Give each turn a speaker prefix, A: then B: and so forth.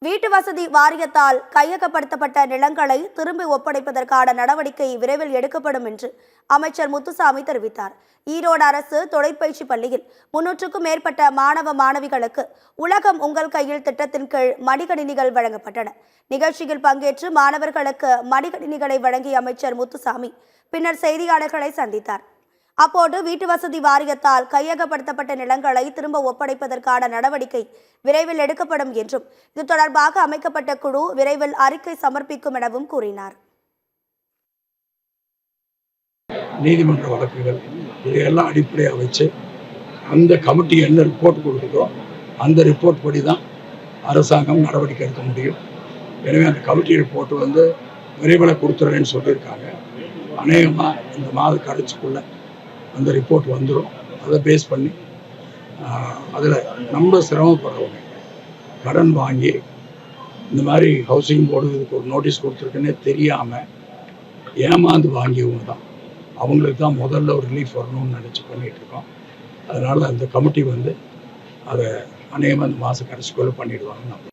A: வீட்டு வசதி வாரியத்தால் கையகப்படுத்தப்பட்ட நிலங்களை திரும்பி ஒப்படைப்பதற்கான நடவடிக்கை விரைவில் எடுக்கப்படும் என்று அமைச்சர் முத்துசாமி தெரிவித்தார். ஈரோடு அரசு தொழிற்பயிற்சி பள்ளியில் 300க்கும் மேற்பட்ட மாணவ மாணவிகளுக்கு உலகம் உங்கள் கையில் திட்டத்தின் கீழ் மடிக்கணினிகள் வழங்கப்பட்டன. நிகழ்ச்சியில் பங்கேற்று மாணவர்களுக்கு மடிக்கணினிகளை வழங்கிய அமைச்சர் முத்துசாமி பின்னர் செய்தியாளர்களை சந்தித்தார். அப்போது வீட்டு வசதி வாரியத்தால் கையகப்படுத்தப்பட்ட நிலங்களை திரும்ப ஒப்படைப்பதற்கான நடவடிக்கை விரைவில் எடுக்கப்படும் என்றும் இது தொடர்பாக அமைக்கப்பட்ட குழு விரைவில் அறிக்கை சமர்ப்பிக்கும் எனவும் கூறினார்.
B: நீதிமன்ற வழக்குகள் இதையெல்லாம் அடிப்படையாக வச்சு அந்த கமிட்டி என்ன ரிப்போர்ட் கொடுக்குதோ அந்த ரிப்போர்ட் படி தான் அரசாங்கம் நடவடிக்கை எடுக்க முடியும். எனவே அந்த கமிட்டி ரிப்போர்ட் விரைவில் கொடுத்துறேன்னு சொல்லியிருக்காங்க. அநேகமாக இந்த மாத கடைசிக்குள்ள அந்த ரிப்போர்ட் வந்துடும். அதை பேஸ் பண்ணி அதில் ரொம்ப சிரமப்படுறவங்க கடன் வாங்கி இந்த மாதிரி ஹவுசிங் போர்டு இதுக்கு ஒரு நோட்டீஸ் கொடுத்துருக்குன்னே தெரியாமல் ஏமாந்து வாங்கியவங்க தான், அவங்களுக்கு தான் முதல்ல ஒரு ரிலீஃப் வரணும்னு நினச்சி பண்ணிகிட்ருக்கோம். அதனால் அந்த கமிட்டி அதை அநேகமாக இந்த மாத கடைசிக்குள்ளே பண்ணிடுவாங்க.